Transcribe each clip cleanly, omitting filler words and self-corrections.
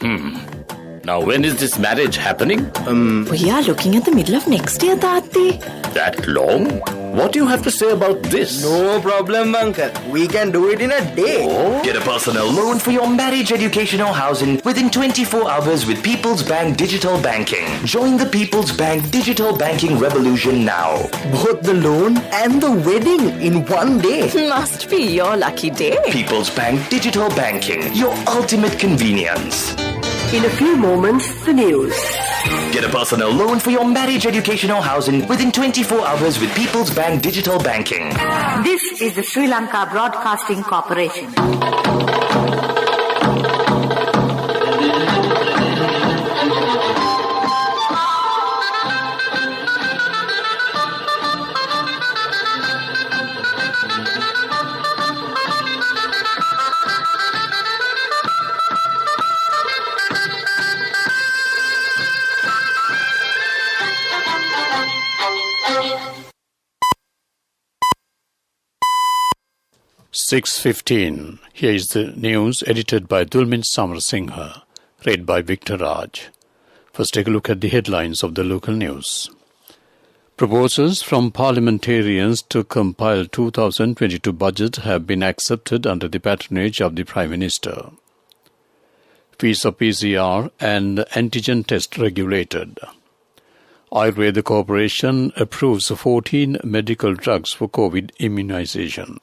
Now, when is this marriage happening? We are looking at the middle of next year, Tati. That long? What do you have to say about this? No problem, uncle. We can do it in a day. Oh? Get a personal loan for your marriage, education or housing within 24 hours with People's Bank Digital Banking. Join the People's Bank Digital Banking revolution now. Both the loan and the wedding in one day. Must be your lucky day. People's Bank Digital Banking, your ultimate convenience. In a few moments, the news. Get a personal loan for your marriage, education or housing within 24 hours with People's Bank Digital Banking. This is the Sri Lanka Broadcasting Corporation. 6:15. Here is the news edited by Dulmin Samarasinghe, read by Victor Raj. First, take a look at the headlines of the local news. Proposals from parliamentarians to compile 2022 budget have been accepted under the patronage of the Prime Minister. Fees of PCR and antigen test regulated. Ayurveda Corporation approves 14 medical drugs for COVID immunization.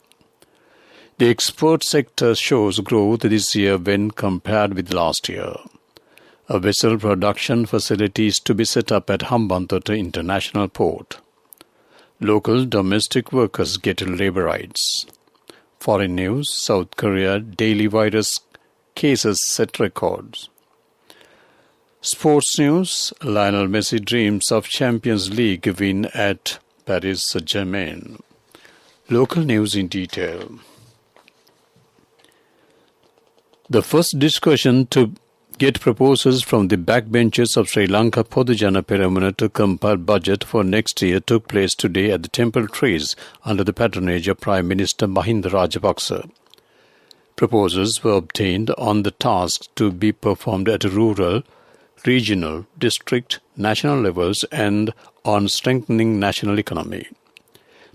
The export sector shows growth this year when compared with last year. A vessel production facility is to be set up at Hambantota International Port. Local domestic workers get labour rights. Foreign news: South Korea daily virus cases set records. Sports news: Lionel Messi dreams of Champions League win at Paris Saint-Germain. Local news in detail. The first discussion to get proposals from the backbenchers of Sri Lanka Podujana Peramuna to compile budget for next year took place today at the Temple Trees under the patronage of Prime Minister Mahinda Rajapaksa. Proposals were obtained on the tasks to be performed at rural, regional, district, national levels and on strengthening national economy.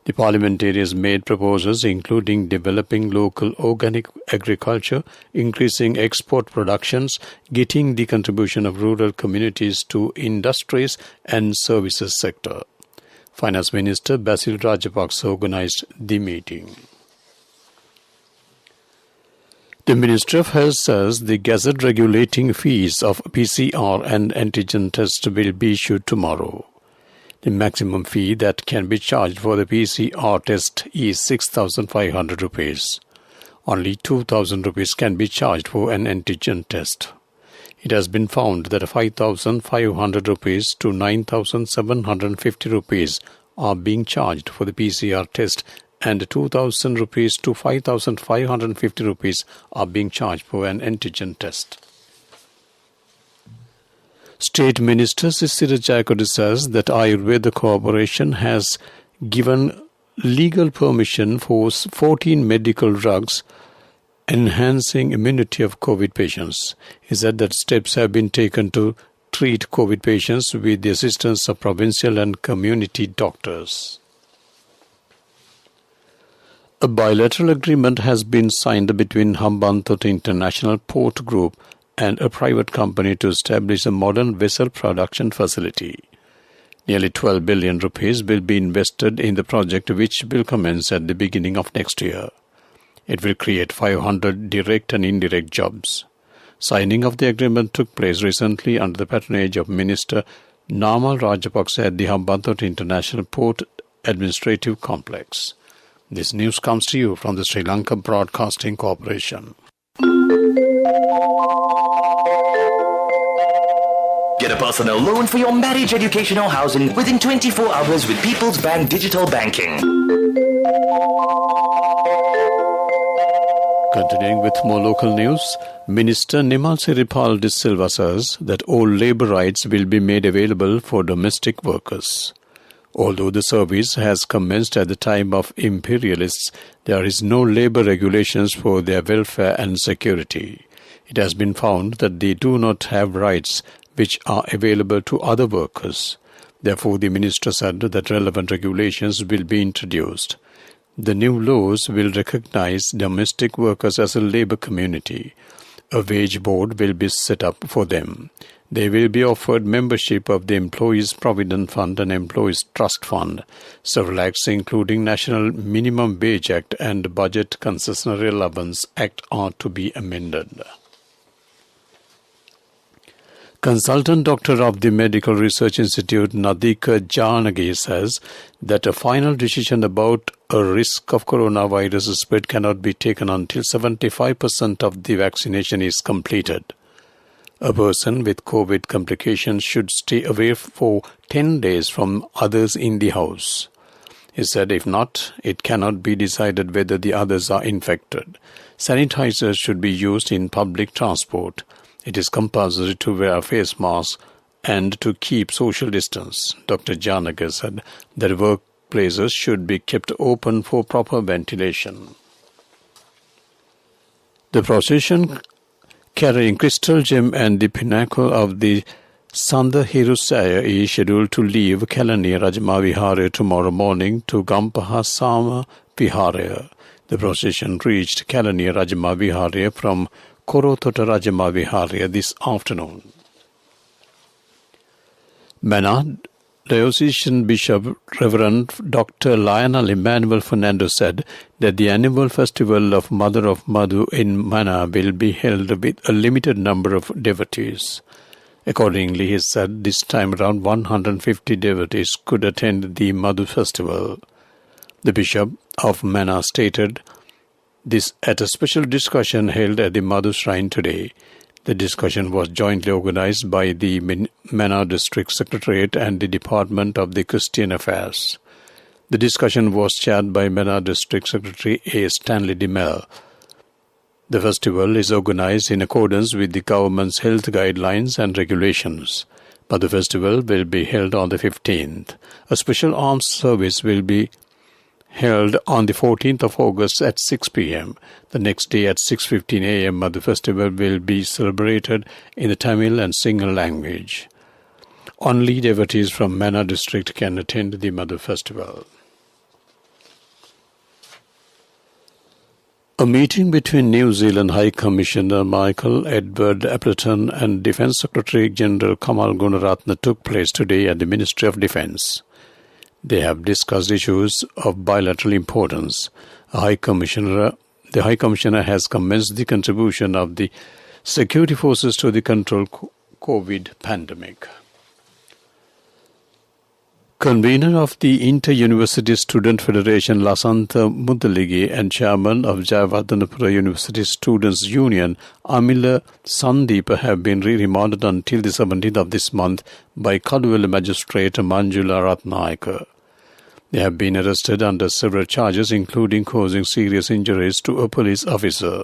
The parliamentarians made proposals including developing local organic agriculture, increasing export productions, getting the contribution of rural communities to industries and services sector. Finance Minister Basil Rajapaksa organized the meeting. The Ministry of Health says the gazette regulating fees of PCR and antigen tests will be issued tomorrow. The maximum fee that can be charged for the PCR test is 6,500 rupees. Only 2,000 rupees can be charged for an antigen test. It has been found that 5,500 rupees to 9,750 rupees are being charged for the PCR test and 2,000 rupees to 5,550 rupees are being charged for an antigen test. State Minister Sisira Jayakodi says that Ayurveda Corporation has given legal permission for 14 medical drugs enhancing immunity of COVID patients. He said that steps have been taken to treat COVID patients with the assistance of provincial and community doctors. A bilateral agreement has been signed between Hambantota International Port Group and a private company to establish a modern vessel production facility. Nearly 12 billion rupees will be invested in the project, which will commence at the beginning of next year. It will create 500 direct and indirect jobs. Signing of the agreement took place recently under the patronage of Minister Namal Rajapaksa at the Hambantota International Port Administrative Complex. This news comes to you from the Sri Lanka Broadcasting Corporation. Get a personal loan for your marriage, education or housing within 24 hours with People's Bank Digital Banking. Continuing with more local news, Minister Nimal Siripal De Silva says that all labour rights will be made available for domestic workers. Although the service has commenced at the time of imperialists, there is no labour regulations for their welfare and security. It has been found that they do not have rights which are available to other workers. Therefore, the minister said that relevant regulations will be introduced. The new laws will recognize domestic workers as a labour community. A wage board will be set up for them. They will be offered membership of the Employees Provident Fund and Employees Trust Fund. Several acts including National Minimum Wage Act and Budget Concessionary Allowance Act are to be amended. Consultant Doctor of the Medical Research Institute Nadika Janagi says that a final decision about a risk of coronavirus spread cannot be taken until 75% of the vaccination is completed. A person with COVID complications should stay away for 10 days from others in the house. He said if not, it cannot be decided whether the others are infected. Sanitizers should be used in public transport. It is compulsory to wear a face mask and to keep social distance. Dr. Janaka said that workplaces should be kept open for proper ventilation. The procession carrying Crystal Gem and the pinnacle of the Sandha Hirusaya is scheduled to leave Kalani Rajma Vihare tomorrow morning to Gampaha Sama Vihare. The procession reached Kalani Rajma Vihare from Korotota Rajma Vihare this afternoon. Manad Diocesan Bishop Reverend Dr. Lionel Emmanuel Fernando said that the annual festival of Mother of Madhu in Mana will be held with a limited number of devotees. Accordingly, he said this time around 150 devotees could attend the Madhu festival. The Bishop of Mana stated this at a special discussion held at the Madhu Shrine today. The discussion was jointly organized by the Mana District Secretariat and the Department of the Christian Affairs. The discussion was chaired by Mana District Secretary A. Stanley DeMel. The festival is organized in accordance with the government's health guidelines and regulations. But the festival will be held on the 15th. A special arms service will be held on the 14th of August at 6 p.m. The next day at 6:15 a.m. the festival will be celebrated in the Tamil and Sinhala language. Only devotees from Mana district can attend the Madhu festival. A meeting between New Zealand High Commissioner Michael Edward Appleton and Defence Secretary General Kamal Gunaratne took place today at the Ministry of Defence. They have discussed issues of bilateral importance. The High Commissioner has commenced the contribution of the security forces to the control COVID pandemic. Convener of the Inter-University Student Federation Lasantha Mudaligi and Chairman of Jayawardhanapura University Students' Union Amila Sandeep have been remanded until the 17th of this month by Kaduwela Magistrate Manjula Ratnayaka. They have been arrested under several charges including causing serious injuries to a police officer,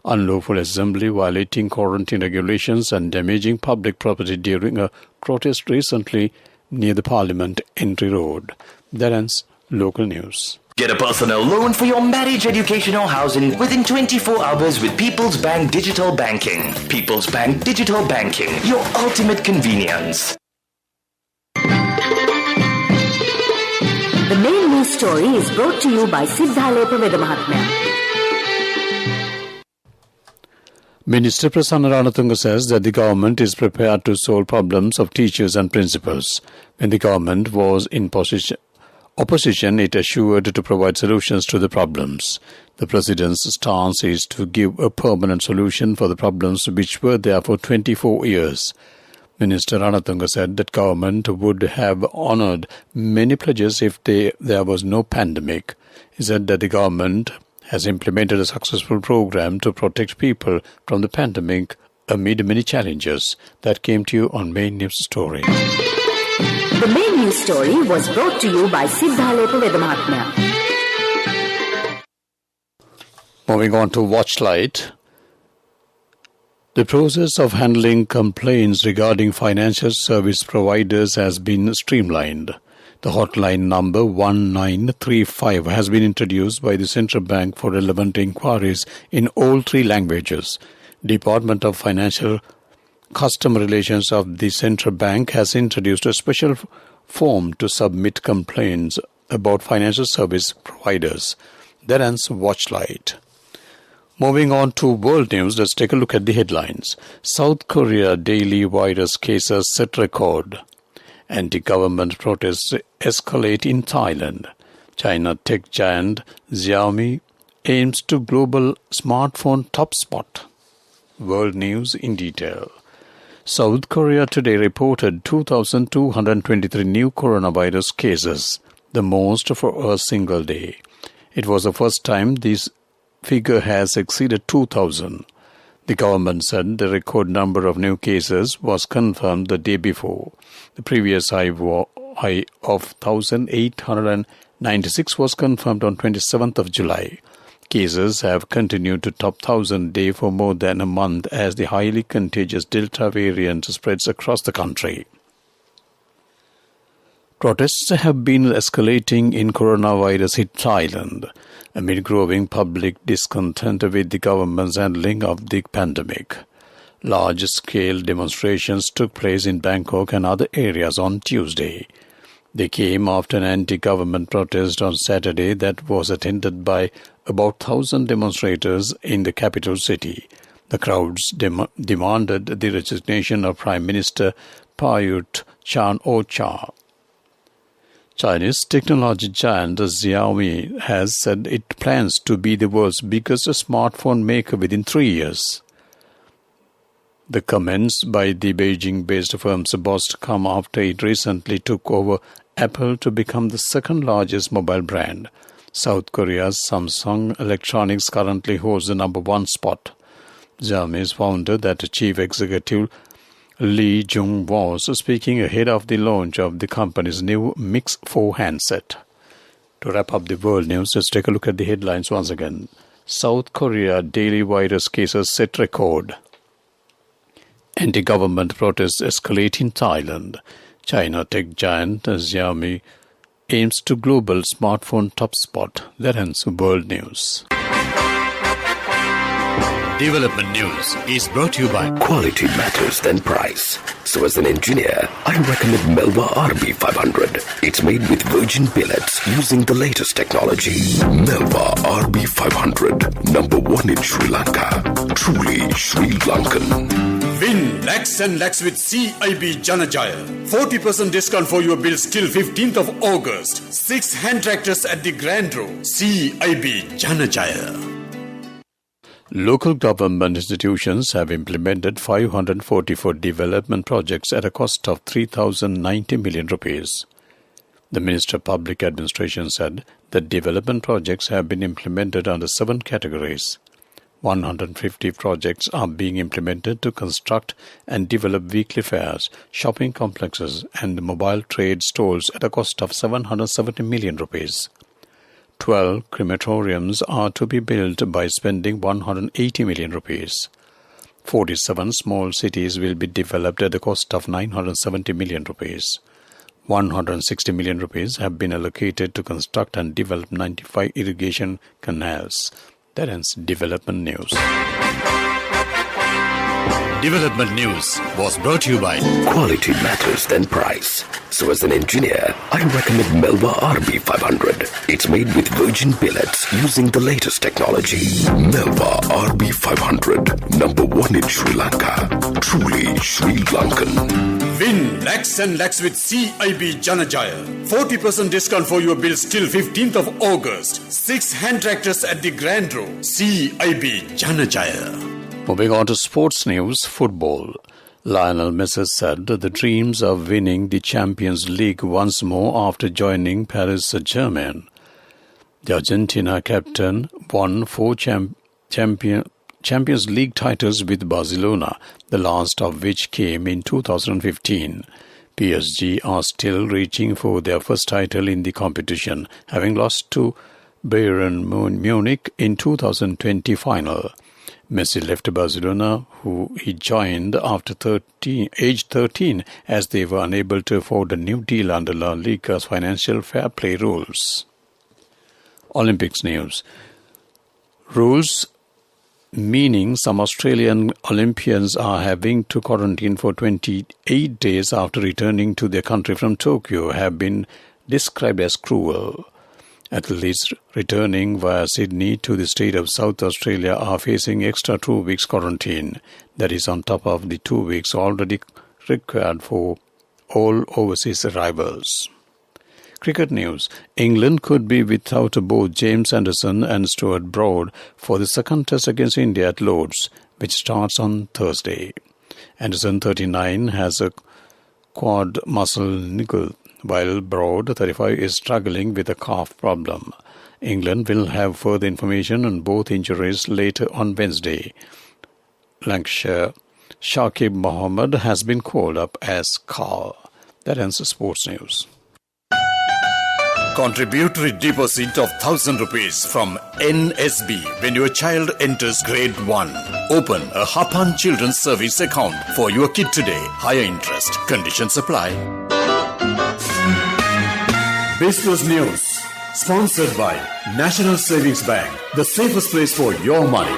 unlawful assembly, violating quarantine regulations and damaging public property during a protest recently near the Parliament Entry Road. That ends local news. Get a personal loan for your marriage, education or housing within 24 hours with People's Bank Digital Banking. People's Bank Digital Banking, your ultimate convenience. The main news story is brought to you by Siddhalepa Vedamahatmya. Minister Prasanna Ranatunga says that the government is prepared to solve problems of teachers and principals. When the government was in opposition, it assured to provide solutions to the problems. The President's stance is to give a permanent solution for the problems which were there for 24 years. Minister Ranatunga said that government would have honoured many pledges if there was no pandemic. He said that the government has implemented a successful program to protect people from the pandemic amid many challenges. That came to you on Main News Story. The main news story was brought to you by Siddhalepa Vedamahatmya. Moving on to Watchlight. The process of handling complaints regarding financial service providers has been streamlined. The hotline number 1935 has been introduced by the Central Bank for relevant inquiries in all three languages. Department of Financial Customer Relations of the Central Bank has introduced a special form to submit complaints about financial service providers. That ends Watchlight. Moving on to world news, let's take a look at the headlines. South Korea daily virus cases set record. Anti-government protests escalate in Thailand. China tech giant Xiaomi aims to global smartphone top spot. World news in detail. South Korea today reported 2,223 new coronavirus cases, the most for a single day. It was the first time this figure has exceeded 2,000. The government said the record number of new cases was confirmed the day before. The previous high of 1,896 was confirmed on 27th of July. Cases have continued to top 1,000 a day for more than a month as the highly contagious Delta variant spreads across the country. Protests have been escalating in coronavirus hit Thailand amid growing public discontent with the government's handling of the pandemic. Large-scale demonstrations took place in Bangkok and other areas on Tuesday. They came after an anti-government protest on Saturday that was attended by about 1,000 demonstrators in the capital city. The crowds demanded the resignation of Prime Minister Prayut Chan-o-cha. Chinese technology giant Xiaomi has said it plans to be the world's biggest smartphone maker within 3 years. The comments by the Beijing-based firm's boss come after it recently took over Apple to become the second largest mobile brand. South Korea's Samsung Electronics currently holds the number one spot. Xiaomi's founder, that chief executive Lee Jung was speaking ahead of the launch of the company's new Mix 4 handset. To wrap up the world news, let's take a look at the headlines once again. South Korea daily virus cases set record. Anti-government protests escalate in Thailand. China tech giant Xiaomi aims to global smartphone top spot. That ends world news. Development News is brought to you by Quality matters than price. So as an engineer, I recommend Melva RB500. It's made with virgin pellets using the latest technology. Melva RB500, number one in Sri Lanka. Truly Sri Lankan. Win lakhs and lakhs with CIB Janajaya. 40% discount for your bills till 15th of August. 6 hand tractors at the Grand Row. CIB Janajaya. Local government institutions have implemented 544 development projects at a cost of 3,090 million rupees. The Minister of Public Administration said that development projects have been implemented under 7 categories. 150 projects are being implemented to construct and develop weekly fairs, shopping complexes and mobile trade stalls at a cost of 770 million rupees. 12 crematoriums are to be built by spending 180 million rupees. 47 small cities will be developed at the cost of 970 million rupees. 160 million rupees have been allocated to construct and develop 95 irrigation canals. That ends Development News. Development News was brought to you by Quality matters than price. So as an engineer, I recommend Melva RB500. It's made with virgin pellets using the latest technology. Melva RB500, number one in Sri Lanka. Truly Sri Lankan. Win lakhs and lakhs with CIB Janajaya. 40% discount for your bills till 15th of August. 6 hand tractors at the Grand Row. CIB Janajaya. Moving on to sports news, football. Lionel Messi said the dreams of winning the Champions League once more after joining Paris Saint-Germain. The Argentina captain won 4 Champions League titles with Barcelona, the last of which came in 2015. PSG are still reaching for their first title in the competition, having lost to Bayern Munich in 2020 final. Messi left Barcelona, who he joined after age 13, as they were unable to afford a new deal under La Liga's financial fair play rules. Olympics news. Rules meaning some Australian Olympians are having to quarantine for 28 days after returning to their country from Tokyo, have been described as cruel. Athletes returning via Sydney to the state of South Australia are facing extra 2 weeks quarantine. That is on top of the 2 weeks already required for all overseas arrivals. Cricket news. England could be without both James Anderson and Stuart Broad for the second test against India at Lord's, which starts on Thursday. Anderson, 39, has a quad muscle niggle, while Broad, 35, is struggling with a calf problem. England will have further information on both injuries later on Wednesday. Lancashire Shakib Mohammed has been called up as Carl. That ends the sports news. Contributory deposit of ₹1,000 from NSB when your child enters grade 1. Open a Hapan Children's Service account for your kid today. Higher interest. Conditions apply. Business News. Sponsored by National Savings Bank. The safest place for your money.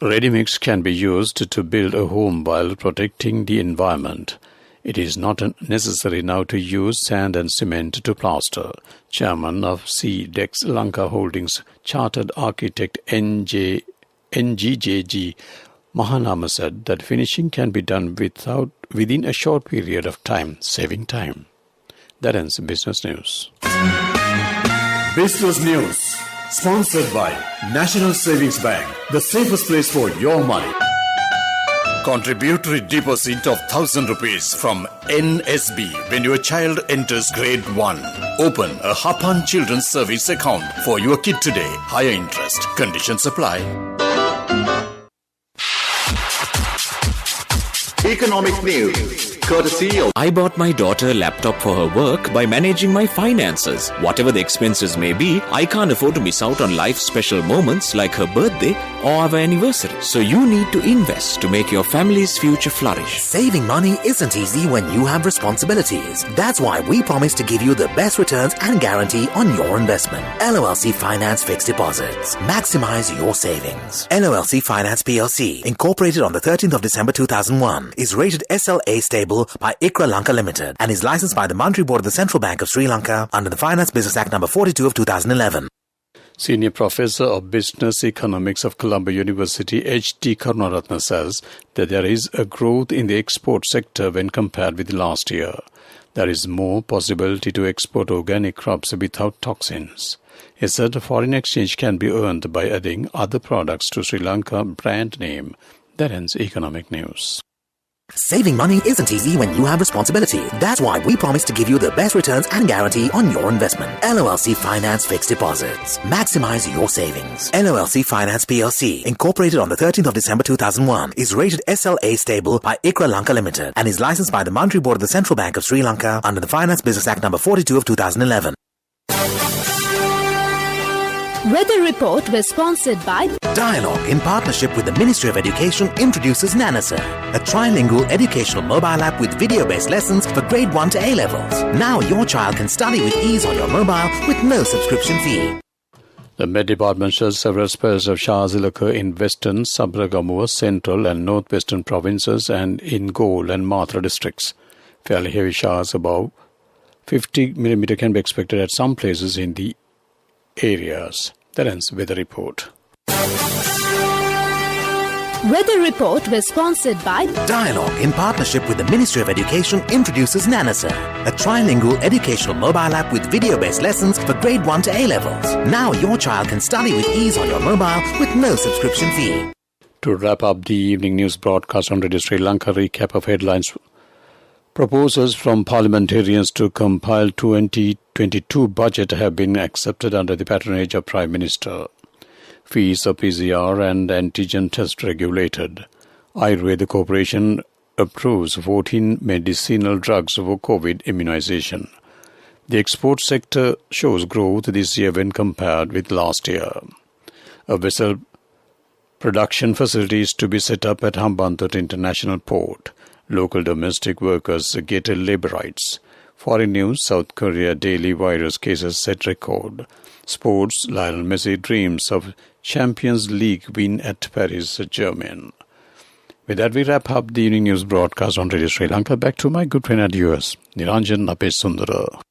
Ready mix can be used to build a home while protecting the environment. It is not necessary now to use sand and cement to plaster. Chairman of CDEX Lanka Holdings Chartered Architect NGJG Mahanama said that finishing can be done within a short period of time, saving time. That ends Business News. Business News. Sponsored by National Savings Bank. The safest place for your money. Contributory deposit of ₹1,000 from NSB when your child enters grade 1. Open a Hapan Children's Service account for your kid today. Higher interest. Conditions apply. Economic news. Courtesy of I bought my daughter a laptop for her work by managing my finances. Whatever the expenses may be, I can't afford to miss out on life's special moments like her birthday or our anniversary. So you need to invest to make your family's future flourish. Saving money isn't easy when you have responsibilities. That's why we promise to give you the best returns and guarantee on your investment. LOLC Finance Fixed Deposits. Maximize your savings. LOLC Finance PLC, incorporated on the 13th of December 2001, is rated SLA stable by ICRA Lanka Limited and is licensed by the Monetary Board of the Central Bank of Sri Lanka under the Finance Business Act number 42 of 2011. Senior Professor of Business Economics of Colombo University, H.T. Karunaratne, says that there is a growth in the export sector when compared with last year. There is more possibility to export organic crops without toxins. He said foreign exchange can be earned by adding other products to Sri Lanka brand name. That ends Economic News. Saving money isn't easy when you have responsibility. That's why we promise to give you the best returns and guarantee on your investment. LOLC Finance Fixed Deposits. Maximize your savings. LOLC Finance PLC, incorporated on the 13th of December 2001, is rated SLA stable by ICRA Lanka Limited and is licensed by the Monetary Board of the Central Bank of Sri Lanka under the Finance Business Act number 42 of 2011. Weather report was sponsored by Dialogue, in partnership with the Ministry of Education, introduces Nanasa, a trilingual educational mobile app with video-based lessons for grade 1 to A-levels. Now your child can study with ease on your mobile with no subscription fee. The Met Department says several spells of showers will occur in western, Sabragamur, central and northwestern provinces and in Gaul and Mathura districts. Fairly heavy showers above 50 mm can be expected at some places in the areas. That ends Weather Report. Weather report was sponsored by Dialogue, in partnership with the Ministry of Education, introduces Nanasa, a trilingual educational mobile app with video-based lessons for grade 1 to A-levels. Now your child can study with ease on your mobile with no subscription fee. To wrap up the evening news broadcast on Radio Sri Lanka, recap of headlines. Proposals from parliamentarians to compile 2022 budget have been accepted under the patronage of Prime Minister. Fees of PCR and antigen test regulated. Ayurveda Corporation approves 14 medicinal drugs for COVID immunization. The export sector shows growth this year when compared with last year. A vessel production facility is to be set up at Hambantota International Port. Local domestic workers get labor rights. Foreign news, South Korea daily virus cases set record. Sports, Lionel Messi dreams of Champions League win at Paris Saint-Germain. With that, we wrap up the evening news broadcast on Radio Sri Lanka. Back to my good friend at US, Niranjan Apesundara.